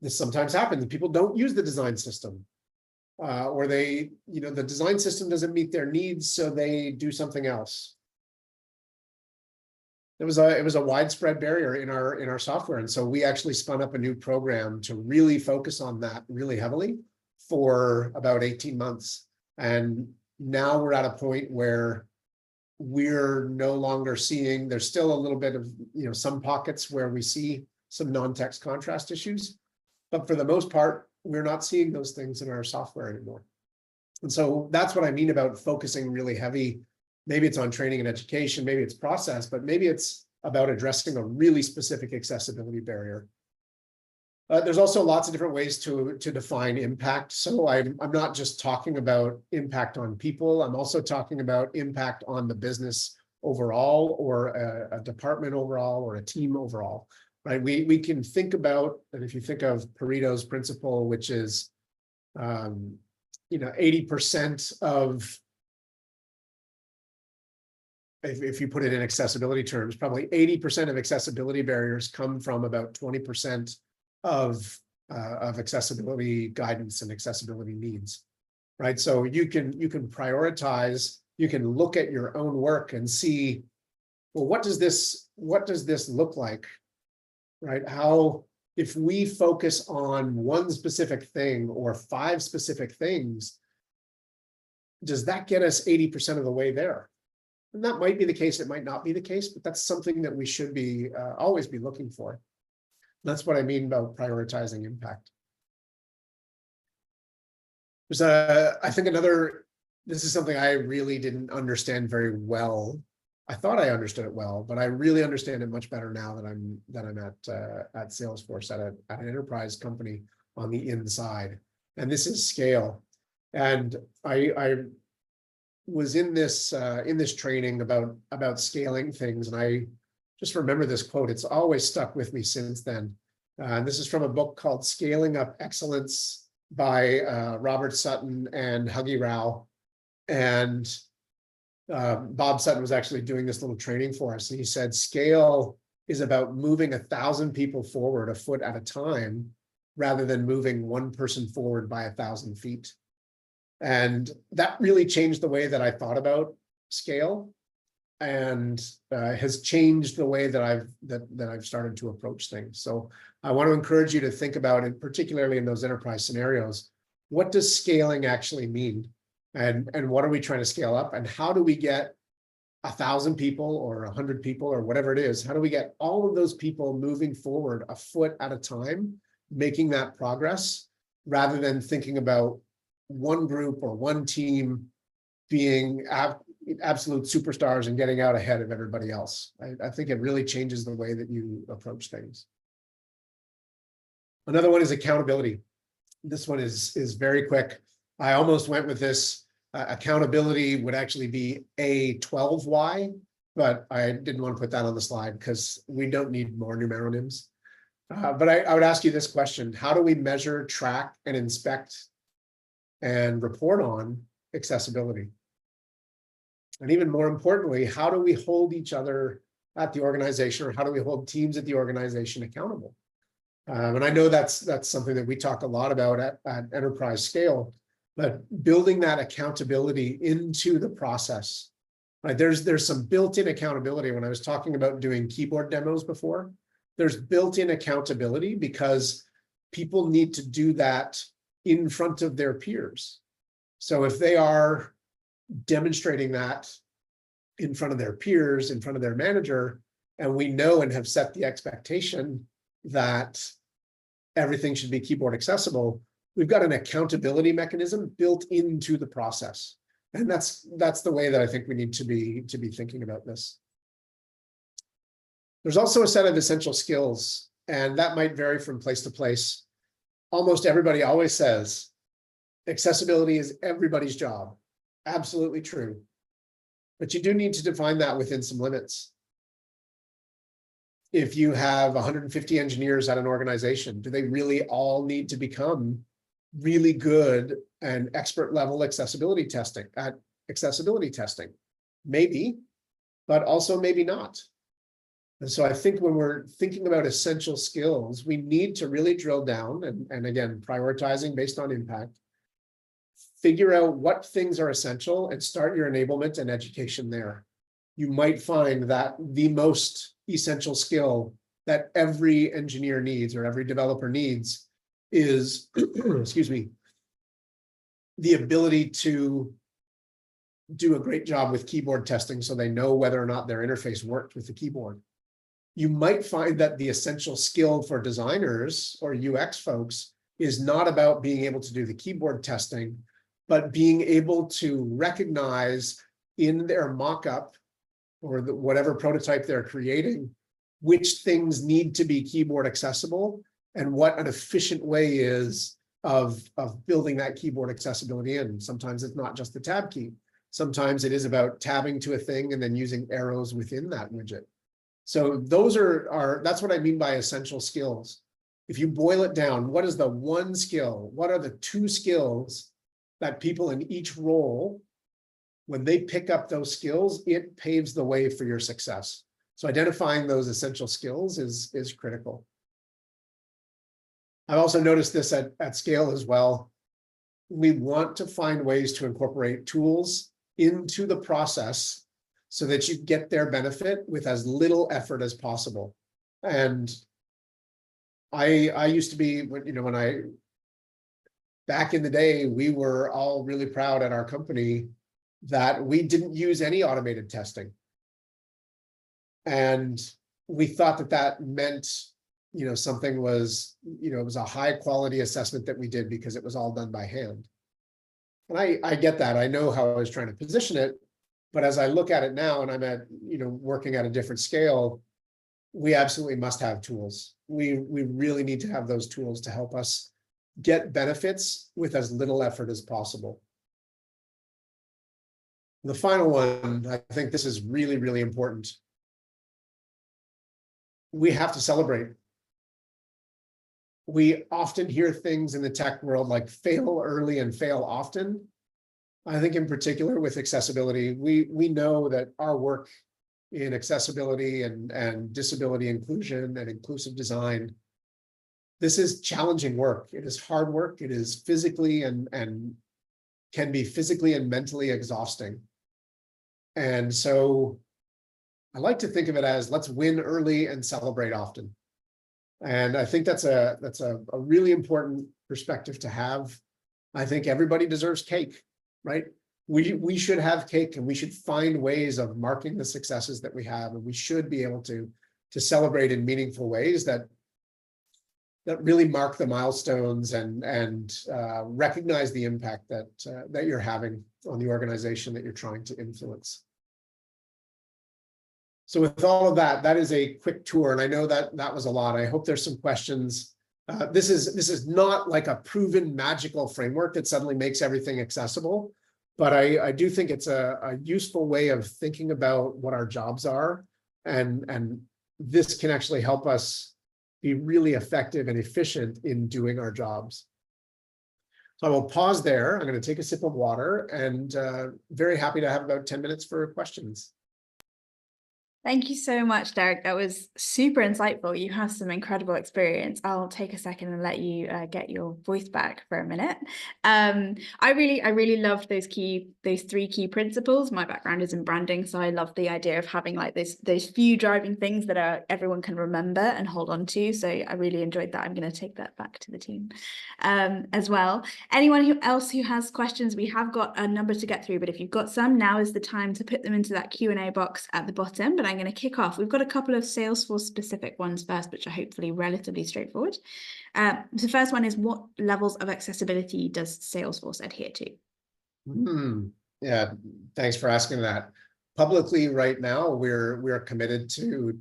sometimes happens, people don't use the design system. Or they, the design system doesn't meet their needs, so they do something else. It was a widespread barrier in our software, and so we actually spun up a new program to really focus on that really heavily for about 18 months. And now we're at a point where we're no longer seeing. There's still a little bit of some pockets where we see some non-text contrast issues, but for the most part, we're not seeing those things in our software anymore. And so that's what I mean about focusing really heavy. Maybe it's on training and education, maybe it's process, but maybe it's about addressing a really specific accessibility barrier. There's also lots of different ways to define impact. So I'm not just talking about impact on people, I'm also talking about impact on the business overall, or a department overall, or a team overall. Right? We can think about, and if you think of Pareto's principle, which is 80% of, if you put it in accessibility terms, probably 80% of accessibility barriers come from about 20% of accessibility guidance and accessibility needs. Right? So you can prioritize, you can look at your own work and see, well, what does this look like? Right? How, if we focus on one specific thing or 5 specific things, does that get us 80% of the way there? And that might be the case, it might not be the case, but that's something that we should be always be looking for. That's what I mean about prioritizing impact. There's I think this is something I really didn't understand very well. I thought I understood it well, but I really understand it much better now that I'm at Salesforce, at an enterprise company on the inside. And this is scale. And I was in this training about scaling things, and I just remember this quote. It's always stuck with me since then. And this is from a book called Scaling Up Excellence by Robert Sutton and Huggy Rao. And Bob Sutton was actually doing this little training for us, and he said scale is about moving 1,000 people forward a foot at a time, rather than moving one person forward by 1,000 feet. And that really changed the way that I thought about scale, and has changed the way that I've started to approach things. So I want to encourage you to think about, and particularly in those enterprise scenarios, what does scaling actually mean? And what are we trying to scale up? And how do we get 1,000 people or 100 people or whatever it is? How do we get all of those people moving forward a foot at a time, making that progress, rather than thinking about one group or one team being absolute superstars and getting out ahead of everybody else? I think it really changes the way that you approach things. Another one is accountability. This one is very quick. I almost went with this. Accountability would actually be A12Y, but I didn't want to put that on the slide because we don't need more numeronyms. But I would ask you this question: how do we measure, track, and inspect and report on accessibility? And even more importantly, how do we hold each other at the organization, or how do we hold teams at the organization accountable? And I know that's something that we talk a lot about at enterprise scale, but building that accountability into the process, right? There's some built-in accountability. When I was talking about doing keyboard demos before, there's built-in accountability because people need to do that in front of their peers. So if they are demonstrating that in front of their peers, in front of their manager, and we know and have set the expectation that everything should be keyboard accessible, we've got an accountability mechanism built into the process. And that's the way that I think we need to be thinking about this. There's also a set of essential skills, and that might vary from place to place. Almost everybody always says accessibility is everybody's job. Absolutely true. But you do need to define that within some limits. If you have 150 engineers at an organization, do they really all need to become really good and expert level accessibility testing? Maybe, but also maybe not. And so I think when we're thinking about essential skills, we need to really drill down and again, prioritizing based on impact, figure out what things are essential and start your enablement and education there. You might find that the most essential skill that every engineer needs or every developer needs is, excuse me, the ability to do a great job with keyboard testing so they know whether or not their interface worked with the keyboard. You might find that the essential skill for designers or UX folks is not about being able to do the keyboard testing, but being able to recognize in their mock-up or whatever prototype they're creating, which things need to be keyboard accessible and what an efficient way is of building that keyboard accessibility in. Sometimes it's not just the tab key. Sometimes it is about tabbing to a thing and then using arrows within that widget. So those that's what I mean by essential skills. If you boil it down, what is the one skill? What are the two skills that people in each role, when they pick up those skills, it paves the way for your success. So identifying those essential skills is critical. I've also noticed this at scale as well. We want to find ways to incorporate tools into the process so that you get their benefit with as little effort as possible. And I used to be, back in the day, we were all really proud at our company that we didn't use any automated testing. And we thought that meant, something was, it was a high quality assessment that we did because it was all done by hand. And I get that. I know how I was trying to position it. But as I look at it now and I'm at, working at a different scale, we absolutely must have tools. We really need to have those tools to help us get benefits with as little effort as possible. The final one, I think this is really, really important. We have to celebrate. We often hear things in the tech world like fail early and fail often. I think in particular with accessibility, we know that our work in accessibility and disability inclusion and inclusive design, this is challenging work. It is hard work. It is physically and can be physically and mentally exhausting. And so I like to think of it as let's win early and celebrate often. And I think that's a really important perspective to have. I think everybody deserves cake, right? we should have cake, and we should find ways of marking the successes that we have, and we should be able to celebrate in meaningful ways that really mark the milestones and recognize the impact that you're having on the organization that you're trying to influence. So with all of that, that is a quick tour, and I know that that was a lot. I hope there's some questions. This is not like a proven magical framework that suddenly makes everything accessible, but I do think it's a useful way of thinking about what our jobs are, and this can actually help us be really effective and efficient in doing our jobs. So I will pause there. I'm going to take a sip of water, and very happy to have about 10 minutes for questions. Thank you so much, Derek. That was super insightful. You have some incredible experience. I'll take a second and let you get your voice back for a minute. I really loved those three key principles. My background is in branding, so I love the idea of having like those few driving things that everyone can remember and hold on to. So I really enjoyed that. I'm going to take that back to the team as well. Anyone else who has questions, we have got a number to get through, but if you've got some, now is the time to put them into that Q&A box at the bottom. But I'm going to kick off. We've got a couple of Salesforce specific ones first, which are hopefully relatively straightforward. The first one is, what levels of accessibility does Salesforce adhere to? Yeah, thanks for asking that. Publicly right now, we're committed to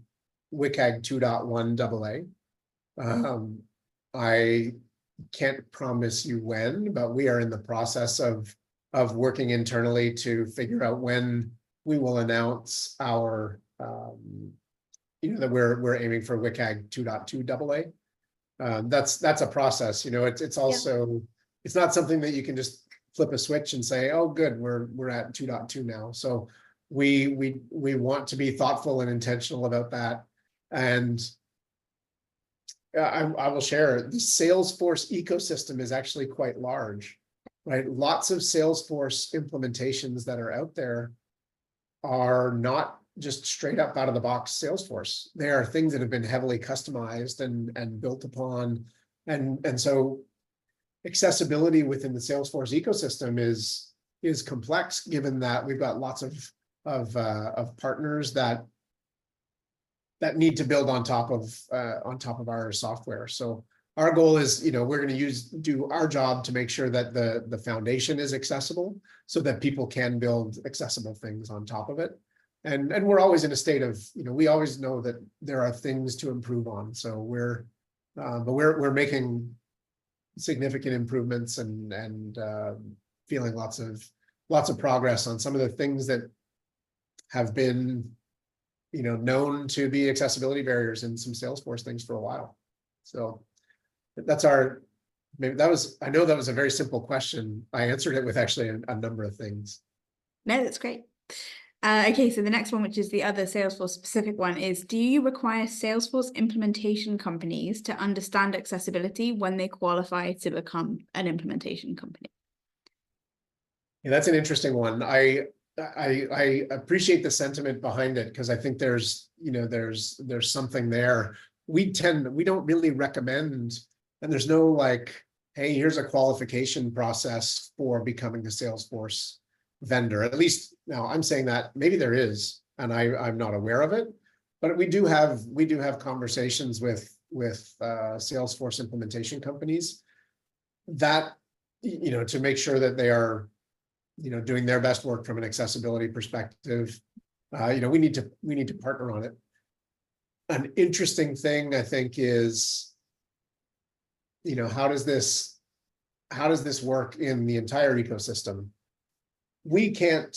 WCAG 2.1 AA. I can't promise you when, but we are in the process of working internally to figure out when we will announce our that we're aiming for WCAG 2.2 AA. That's a process. It's also, it's not something that you can just flip a switch and say, oh good, we're at 2.2 now. So we want to be thoughtful and intentional about that. And I will share, the Salesforce ecosystem is actually quite large, right? Lots of Salesforce implementations that are out there are not just straight up out of the box Salesforce. They are things that have been heavily customized and built upon. And so accessibility within the Salesforce ecosystem is complex, given that we've got lots of partners that need to build on top of our software. So our goal is, we're going to do our job to make sure that the foundation is accessible, so that people can build accessible things on top of it. And we're always in a state of, we always know that there are things to improve on. So we're making significant improvements and feeling lots of progress on some of the things that have been, known to be accessibility barriers in some Salesforce things for a while. So that's I know that was a very simple question. I answered it with actually a number of things. No, that's great. Okay, so the next one, which is the other Salesforce specific one, is, do you require Salesforce implementation companies to understand accessibility when they qualify to become an implementation company? Yeah, that's an interesting one. I appreciate the sentiment behind it, because I think there's something there. We don't really recommend, and there's no like, hey, here's a qualification process for becoming a Salesforce vendor. At least now I'm saying that maybe there is, and I'm not aware of it, but we do have conversations with Salesforce implementation companies that, to make sure that they are, doing their best work from an accessibility perspective. We need to partner on it. An interesting thing, I think, is, how does this work in the entire ecosystem? We can't,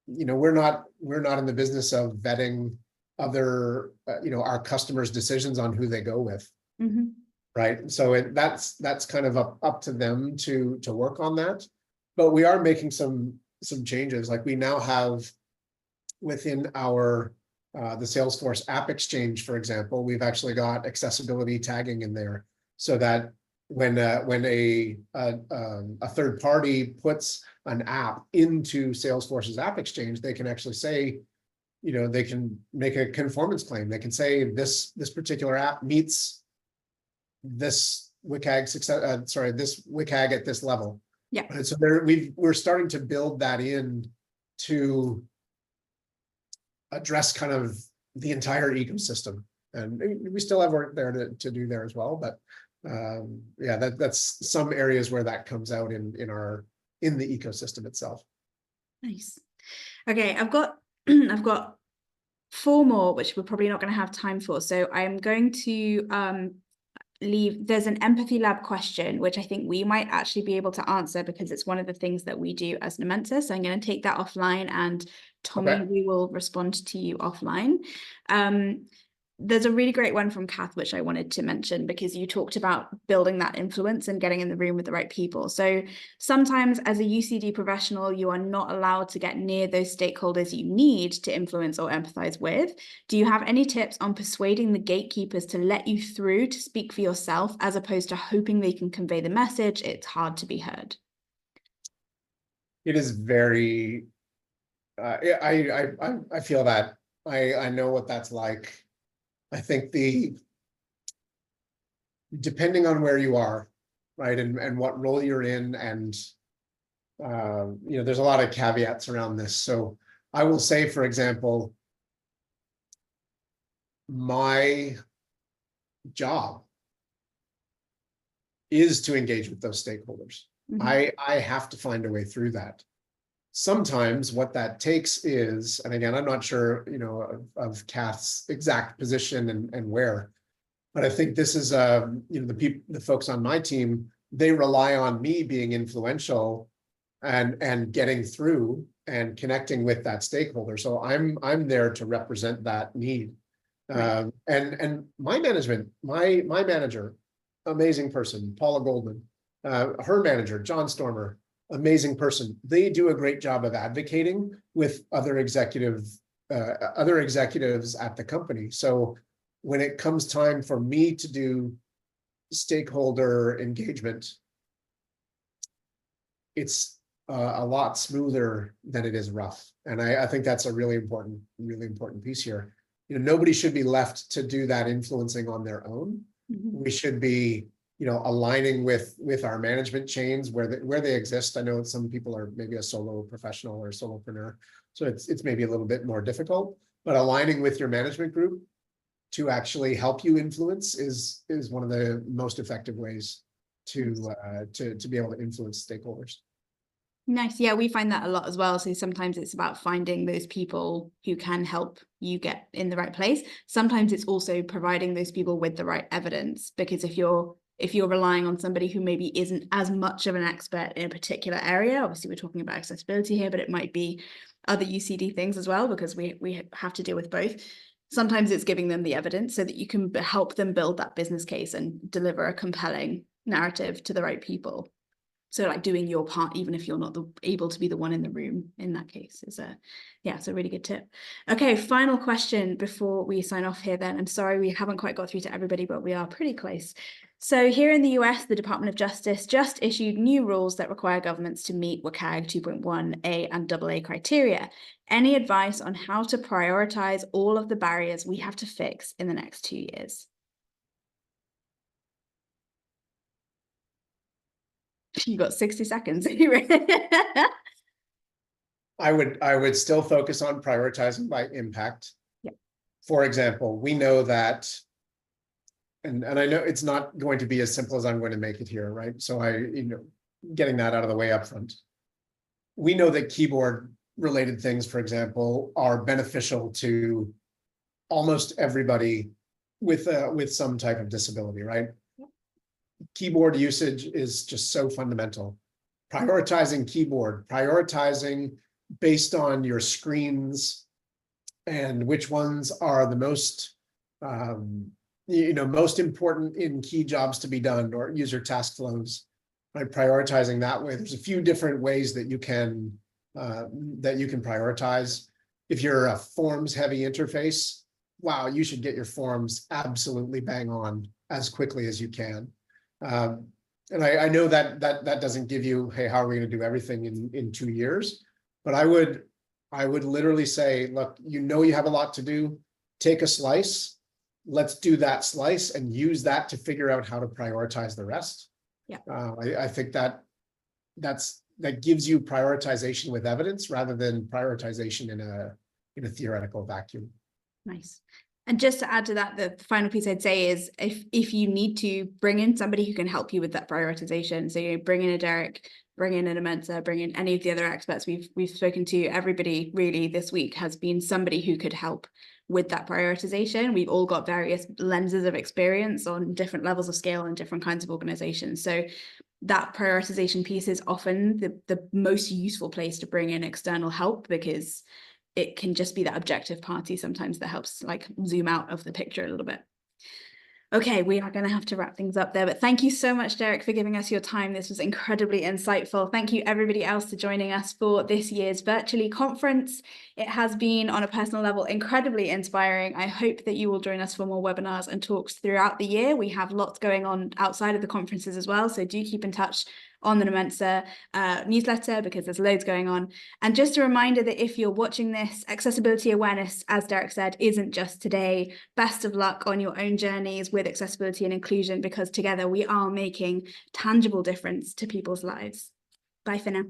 we're not in the business of vetting other, our customers' decisions on who they go with. Mm-hmm. Right. So that's kind of up to them to work on that. But we are making some changes. Like, we now have within our the Salesforce App Exchange, for example, we've actually got accessibility tagging in there, so that when a third party puts an app into Salesforce's App Exchange, they can actually say, they can make a conformance claim. They can say this particular app meets this WCAG this WCAG at this level. Yeah. And so we're starting to build that in to address kind of the entire ecosystem. And we still have work there to do there as well. But yeah, that's some areas where that comes out in the ecosystem itself. Nice. Okay, I've got I've got 4 more, which we're probably not going to have time for. So I'm going to there's an empathy lab question, which I think we might actually be able to answer because it's one of the things that we do as Nomensa. So I'm going to take that offline, and Tommy, Okay. we will respond to you offline. There's a really great one from Kath, which I wanted to mention because you talked about building that influence and getting in the room with the right people. So sometimes as a UCD professional, you are not allowed to get near those stakeholders you need to influence or empathize with. Do you have any tips on persuading the gatekeepers to let you through to speak for yourself, as opposed to hoping they can convey the message? It's hard to be heard. It is very, I feel that. I know what that's like. I think depending on where you are, right, and what role you're in, and there's a lot of caveats around this. So I will say, for example, my job is to engage with those stakeholders. I have to find a way through that. Sometimes what that takes is, and again, I'm not sure, of Kath's exact position and where, but I think this is, the folks on my team, they rely on me being influential and getting through and connecting with that stakeholder. So I'm there to represent that need. Right. And my manager, amazing person, Paula Goldman, her manager, John Stormer, amazing person. They do a great job of advocating with other executives at the company. So when it comes time for me to do stakeholder engagement, it's a lot smoother than it is rough. And I think that's a really important piece here. Nobody should be left to do that influencing on their own. We should be, aligning with our management chains where they exist. I know some people are maybe a solo professional or a solopreneur, so it's maybe a little bit more difficult, but aligning with your management group to actually help you influence is one of the most effective ways to be able to influence stakeholders. Nice. Yeah, we find that a lot as well. So sometimes it's about finding those people who can help you get in the right place. Sometimes it's also providing those people with the right evidence, because if you're relying on somebody who maybe isn't as much of an expert in a particular area, obviously we're talking about accessibility here, but it might be other UCD things as well, because we have to deal with both. Sometimes it's giving them the evidence so that you can help them build that business case and deliver a compelling narrative to the right people. So like doing your part, even if you're not able to be the one in the room in that case, it's a really good tip. Okay, final question before we sign off here then. I'm sorry we haven't quite got through to everybody, but we are pretty close. So here in the US, the Department of Justice just issued new rules that require governments to meet WCAG 2.1A and AA criteria. Any advice on how to prioritize all of the barriers we have to fix in the next 2 years? You got 60 seconds. I would still focus on prioritizing by impact. Yeah. For example, we know that, and I know it's not going to be as simple as I'm going to make it here, right? So getting that out of the way up front. We know that keyboard related things, for example, are beneficial to almost everybody with some type of disability, right? Keyboard usage is just so fundamental. Prioritizing keyboard, prioritizing based on your screens and which ones are the most, most important in key jobs to be done or user task flows. By prioritizing that way, there's a few different ways that you can prioritize. If you're a forms-heavy interface, wow, you should get your forms absolutely bang on as quickly as you can. And I know that doesn't give you, hey, how are we going to do everything in 2 years? But I would literally say, look, you have a lot to do. Take a slice. Let's do that slice and use that to figure out how to prioritize the rest. Yeah. I think that that gives you prioritization with evidence rather than prioritization in a theoretical vacuum. Nice. And just to add to that, the final piece I'd say is if you need to bring in somebody who can help you with that prioritization, so you bring in a Derek, bring in a Nomensa, bring in any of the other experts we've spoken to, everybody really this week has been somebody who could help with that prioritization. We've all got various lenses of experience on different levels of scale and different kinds of organizations. So that prioritization piece is often the most useful place to bring in external help, because it can just be that objective party sometimes that helps like zoom out of the picture a little bit. Okay, we are going to have to wrap things up there, but thank you so much, Derek, for giving us your time. This was incredibly insightful. Thank you everybody else for joining us for this year's Virtually conference. It has been, on a personal level, incredibly inspiring. I hope that you will join us for more webinars and talks throughout the year. We have lots going on outside of the conferences as well, so do keep in touch on the Nomensa newsletter, because there's loads going on. And just a reminder that if you're watching this, accessibility awareness, as Derek said, isn't just today. Best of luck on your own journeys with accessibility and inclusion, because together we are making tangible difference to people's lives. Bye for now.